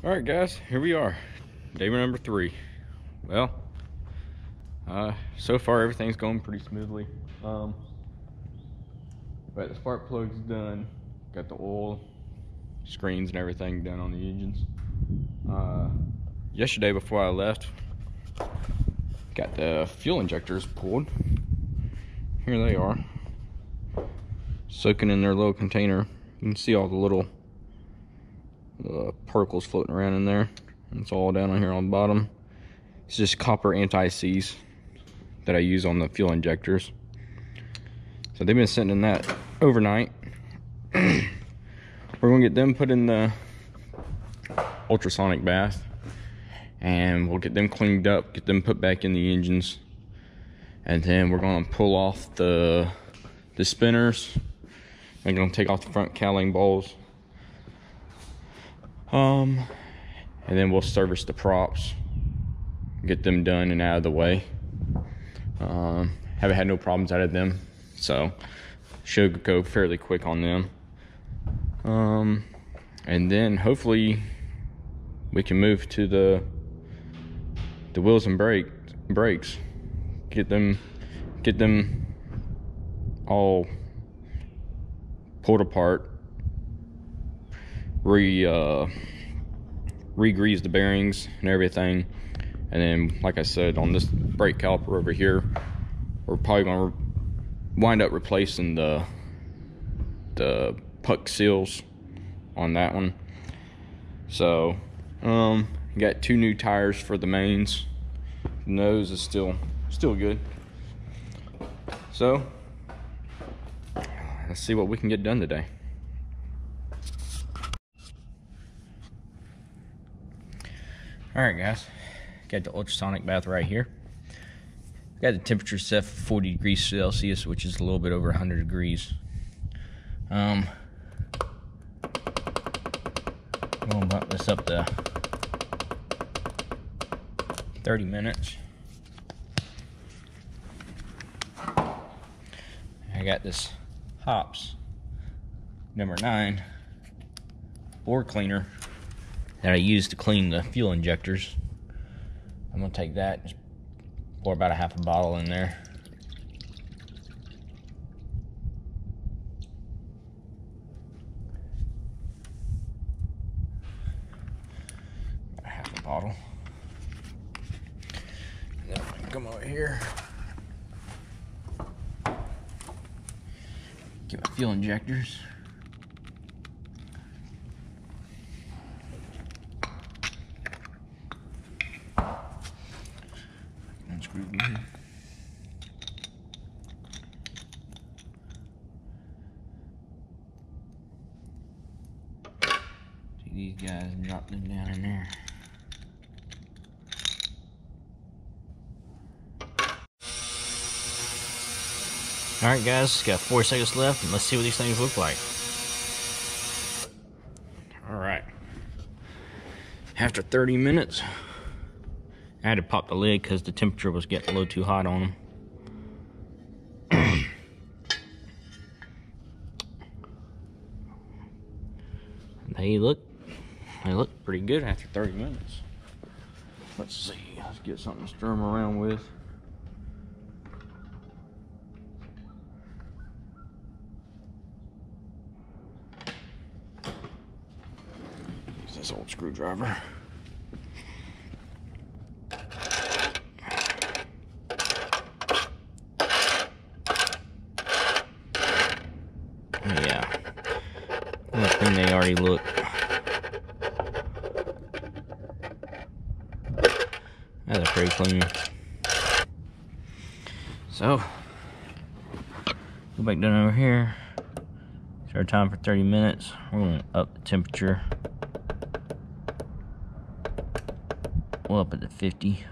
All right, guys, here we are, day number 3. Well, so far everything's going pretty smoothly. But the spark plug's done. Got the oil, screens, and everything done on the engines. Yesterday, before I left, got the fuel injectors pulled. Here they are, soaking in their little container. You can see all the little particles floating around in there. It's all down on here on the bottom. It's just copper anti-seize that I use on the fuel injectors. So they've been sitting in that overnight. We're gonna get them put in the ultrasonic bath, and we'll get them cleaned up, get them put back in the engines, and then we're gonna pull off the spinners. I'm gonna take off the front cowling balls. And then we'll service the props, get them done and out of the way. Haven't had no problems out of them, so should go fairly quick on them. And then hopefully we can move to the wheels and brakes, get them all pulled apart, re-grease the bearings and everything. And then, like I said, on this brake caliper over here, we're probably gonna wind up replacing the puck seals on that one. So got 2 new tires for the mains. The nose is still good. So let's see what we can get done today. Alright, guys, got the ultrasonic bath right here. Got the temperature set for 40 degrees Celsius, which is a little bit over 100 degrees. I'm gonna bump this up to 30 minutes. I got this Hops number 9 bore cleaner that I use to clean the fuel injectors. I'm gonna take that, just pour about a half a bottle in there. About a half a bottle. And then I can come over here, get my fuel injectors. See these guys, drop them down in there. Alright guys, got 4 seconds left, and let's see what these things look like. Alright. After 30 minutes, I had to pop the lid because the temperature was getting a little too hot on them. They look pretty good after 30 minutes. Let's see, let's get something to stir them around with. Use this old screwdriver. Yeah, I think they already look. That's pretty clean. So, go back down over here. It's our time for 30 minutes. We're going to up the temperature. We'll up it to 50.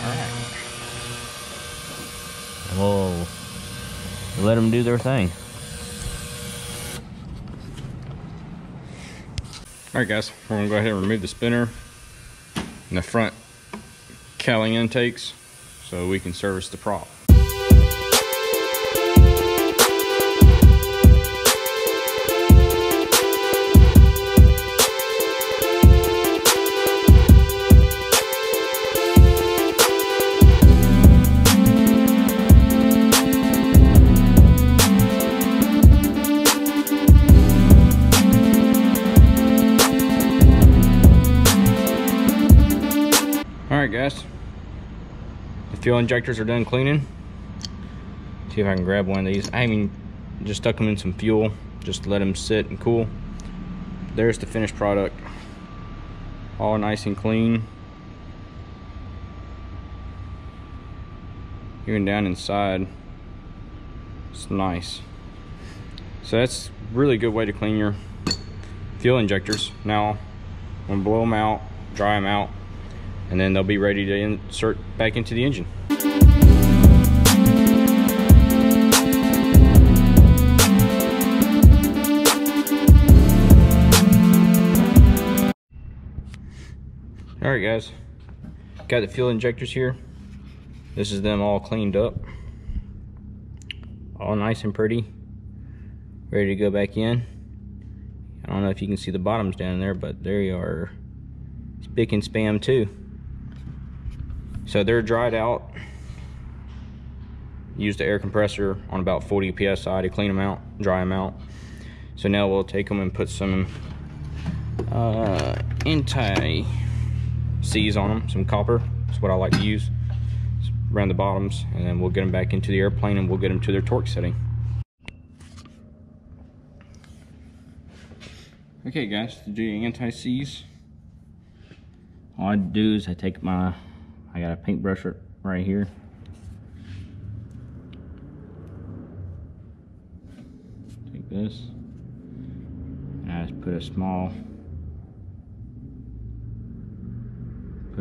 Alright. We'll let them do their thing. Alright guys, we're going to go ahead and remove the spinner and the front cowling intakes so we can service the prop. Fuel injectors are done cleaning. See if I can grab one of these. I haven't just stuck them in some fuel, just to let them sit and cool. There's the finished product, all nice and clean. Even down inside, it's nice. So that's a really good way to clean your fuel injectors. Now I'm gonna blow them out, dry them out, and then they'll be ready to insert back into the engine. All right, guys, got the fuel injectors here. This is them all cleaned up, all nice and pretty, ready to go back in. I don't know if you can see the bottoms down there, but there you are, spick and spam too. So they're dried out. Used the air compressor on about 40 psi to clean them out, dry them out. So now we'll take them and put some anti-seize on them, some copper. That's what I like to use around the bottoms, and then we'll get them back into the airplane and we'll get them to their torque setting. Okay, guys, to do the anti-seize, all I do is I got a paintbrush right here. Take this, and I just put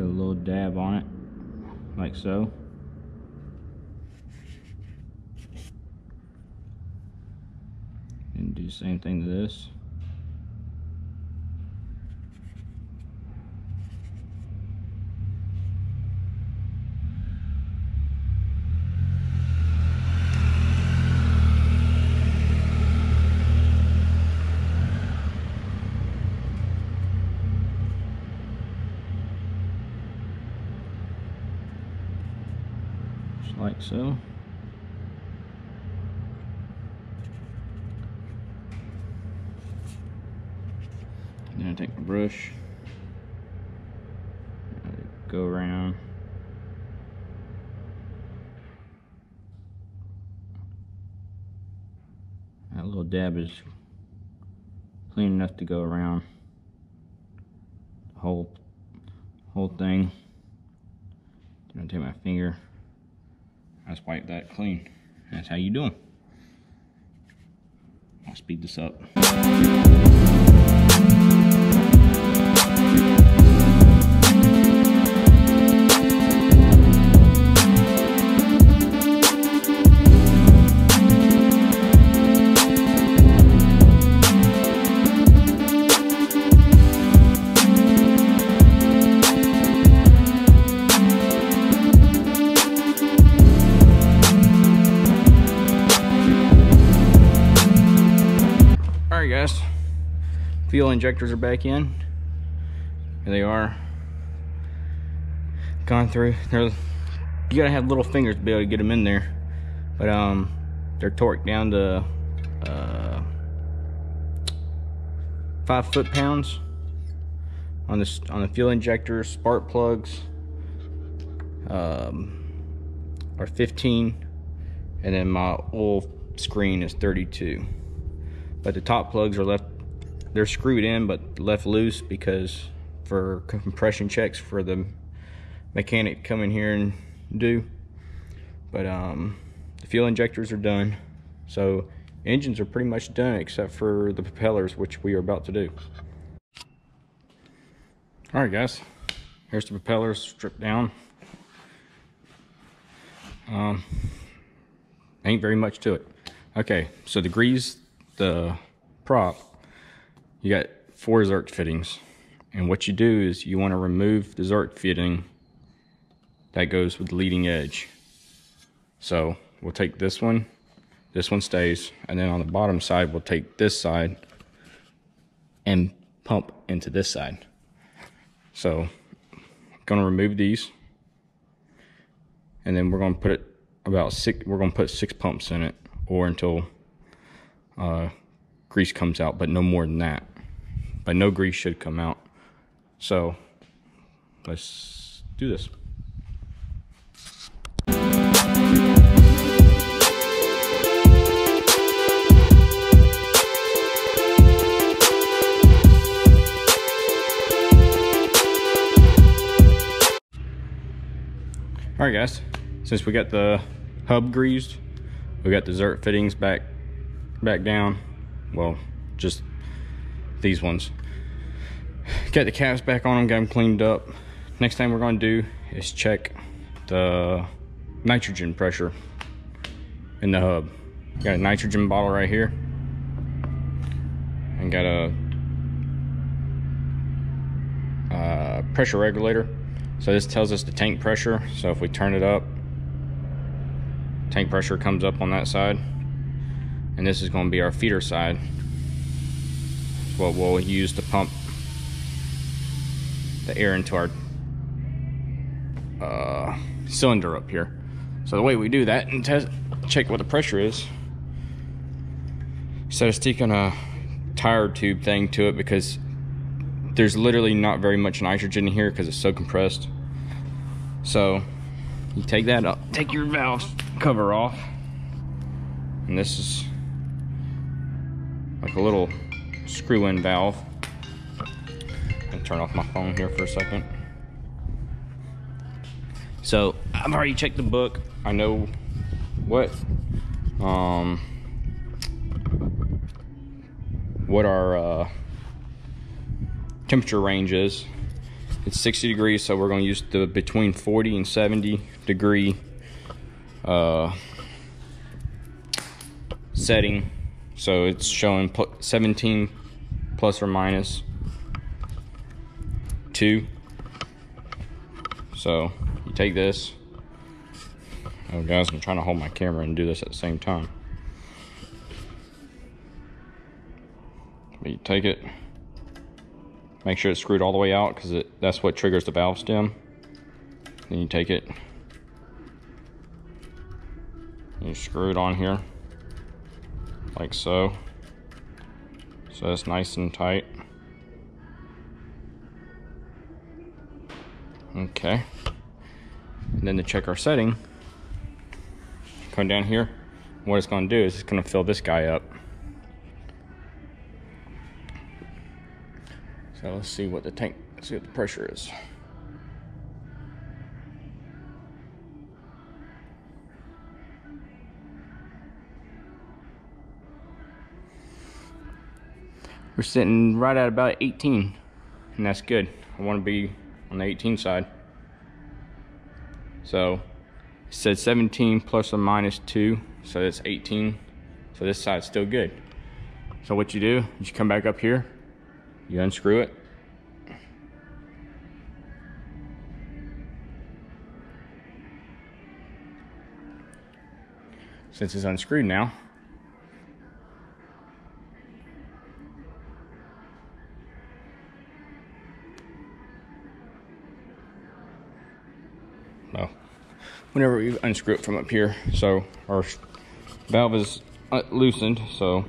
a little dab on it, like so. And do the same thing to this. Like so. Then I take my brush, go around, that little dab is clean enough to go around the whole thing. Then I take my finger, I just wipe that clean. That's how you do them. I'll speed this up. Guys, fuel injectors are back in. Here they are, gone through. You gotta have little fingers to be able to get them in there, but they're torqued down to 5 foot-pounds on the fuel injector. Spark plugs are 15, and then my oil screen is 32. But the top plugs are they're screwed in but left loose because for compression checks for the mechanic to come in here and do. But the fuel injectors are done, so engines are pretty much done except for the propellers, which we are about to do. All right, guys, here's the propellers stripped down. Ain't very much to it. Okay, so to grease the prop, you got 4 Zerk fittings, and what you do is you want to remove the Zerk fitting that goes with the leading edge. So we'll take this one stays, and then on the bottom side we'll take this side and pump into this side. So I'm gonna remove these, and then we're gonna put put 6 pumps in it, or until grease comes out, but no more than that. But no grease should come out. So let's do this. All right, guys. Since we got the hub greased, we got the Zert fittings back down. Well, just these ones. Got the caps back on them, got them cleaned up. Next thing we're going to do is check the nitrogen pressure in the hub. Got a nitrogen bottle right here, and got a pressure regulator. So this tells us the tank pressure. So if we turn it up, tank pressure comes up on that side, and this is going to be our feeder side. It's what we'll use to pump the air into our cylinder up here. So the way we do that and check what the pressure is, instead of sticking a tire tube thing to it, because there's literally not very much nitrogen in here because it's so compressed. So you take that up, take your valve cover off, and this is like a little screw-in valve. And turn off my phone here for a second. So I've already checked the book. I know what our temperature range is. It's 60 degrees, so we're going to use the between 40 and 70 degree setting. So it's showing 17 plus or minus 2. So you take this. Oh guys, I'm trying to hold my camera and do this at the same time. But you take it, make sure it's screwed all the way out, because that's what triggers the valve stem. Then you take it, you screw it on here like so. So it's nice and tight. Okay. And then to check our setting, come down here. What it's going to do is it's going to fill this guy up. So let's see what the pressure is. We're sitting right at about 18, and that's good. I want to be on the 18 side. So it said 17 plus or minus 2, so that's 18. So this side's still good. So what you do is you come back up here, you unscrew it. Since it's unscrewed now, well, whenever you unscrew it from up here, so our valve is loosened, so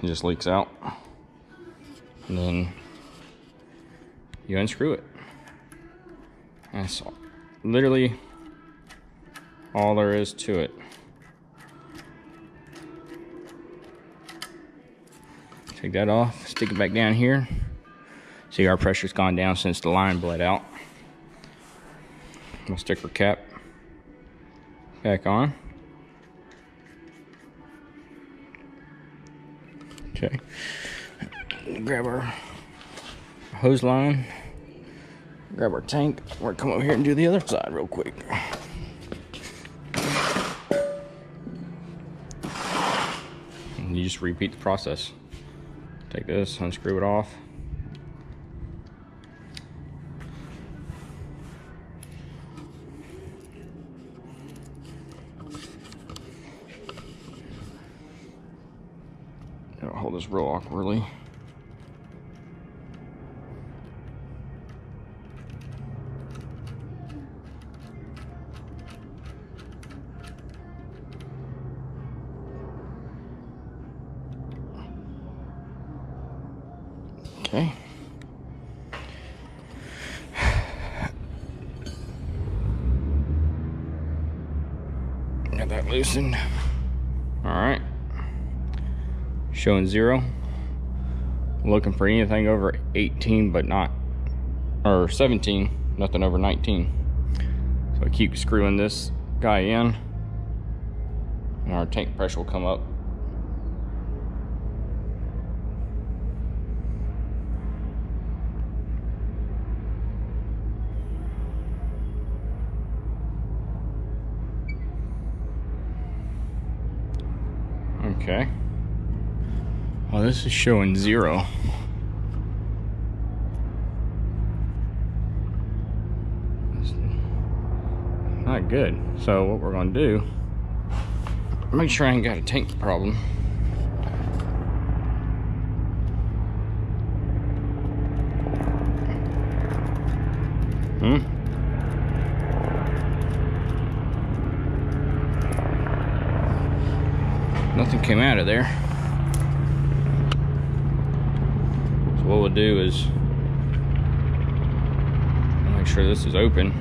it just leaks out, and then you unscrew it. That's literally all there is to it. Take that off, stick it back down here. See, our pressure's gone down since the line bled out. We'll stick our cap back on. Okay. Grab our hose line, grab our tank. We're gonna come over here and do the other side real quick. And you just repeat the process. Take this, unscrew it off. I'll hold this real awkwardly. Okay. Got that loosened. All right. Showing 0. Looking for anything over 18, but not, or 17, nothing over 19. So I keep screwing this guy in, and our tank pressure will come up. Okay. Well, this is showing 0. It's not good. So what we're gonna do, make sure I ain't got a tank problem. Nothing came out of there. So what we'll do is make sure this is open.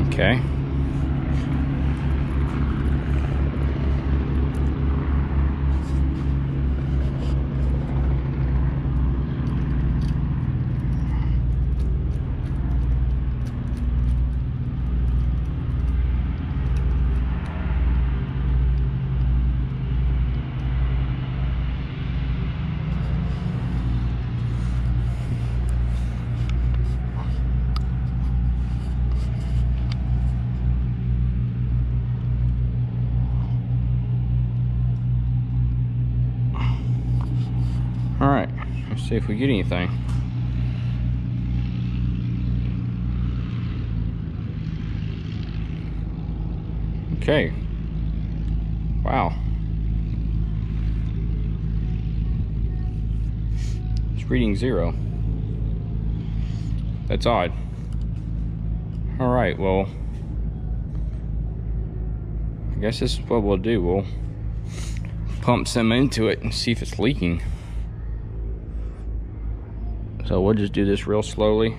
Okay. All right, let's see if we get anything. Okay. Wow. It's reading 0. That's odd. All right, well, I guess this is what we'll do. We'll pump some into it and see if it's leaking. So we'll just do this real slowly.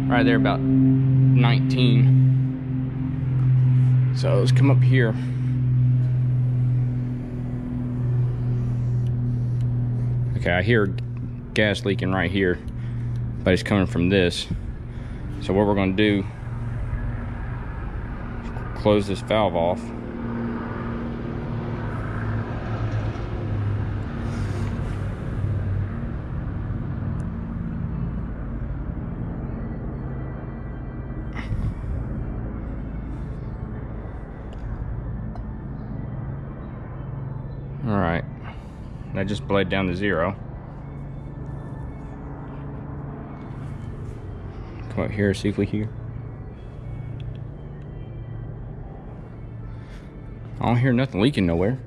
Right there about 19. So let's come up here. Okay, I hear gas leaking right here, but it's coming from this. So what we're going to do, close this valve off. All right, that just bled down to 0. Come up here, see if we hear. I don't hear nothing leaking nowhere.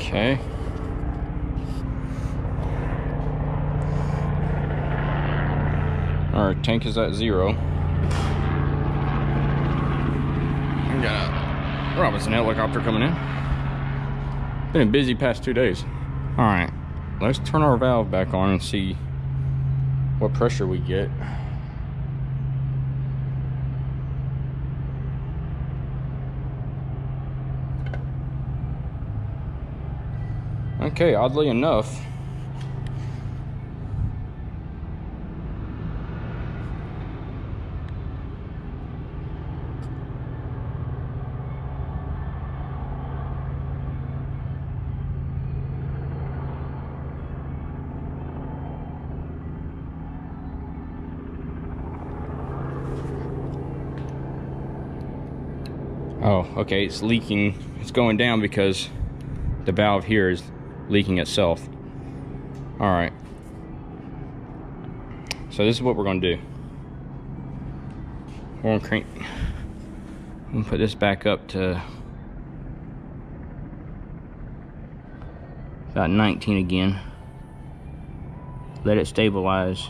Okay. Our tank is at 0. We got a Robinson helicopter coming in. Been a busy past 2 days. All right, let's turn our valve back on and see what pressure we get. Okay, oddly enough, Oh, okay, it's leaking. It's going down because the valve here is leaking itself. All right. So this is what we're gonna do. We're gonna put this back up to about 19 again. Let it stabilize.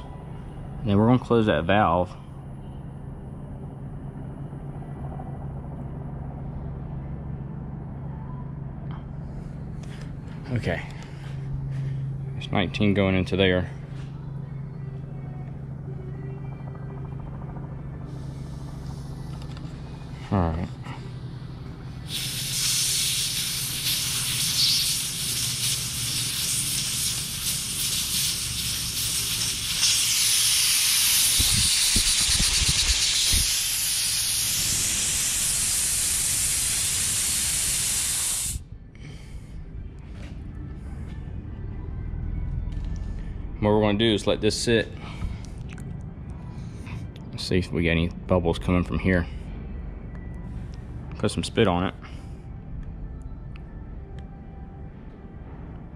And then we're gonna close that valve. Okay. It's 19 going into there. All right. What we're going to do is let this sit. Let's see if we get any bubbles coming from here. Put some spit on it.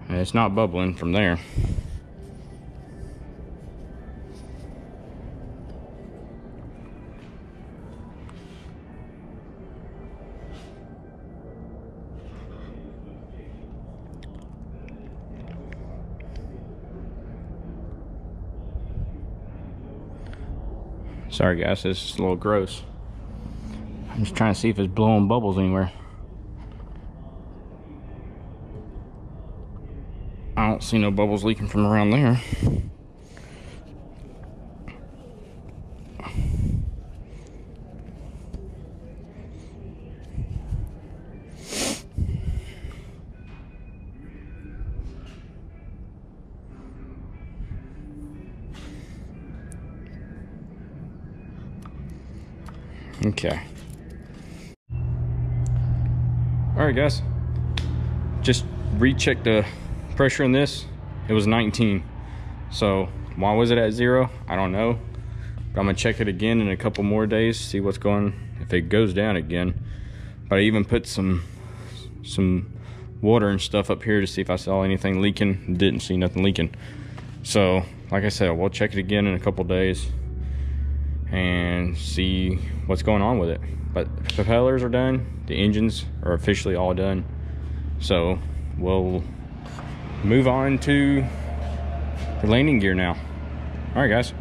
And it's not bubbling from there. Sorry guys, this is a little gross. I'm just trying to see if it's blowing bubbles anywhere. I don't see no bubbles leaking from around there. Okay. Alright guys, just recheck the pressure in this. It was 19. So why was it at 0? I don't know. But I'm gonna check it again in a couple more days, see what's going, if it goes down again. But I even put some water and stuff up here to see if I saw anything leaking. Didn't see nothing leaking. So like I said, we'll check it again in a couple days and see what's going on with it. But the propellers are done, the engines are officially all done, so we'll move on to the landing gear now. All right guys.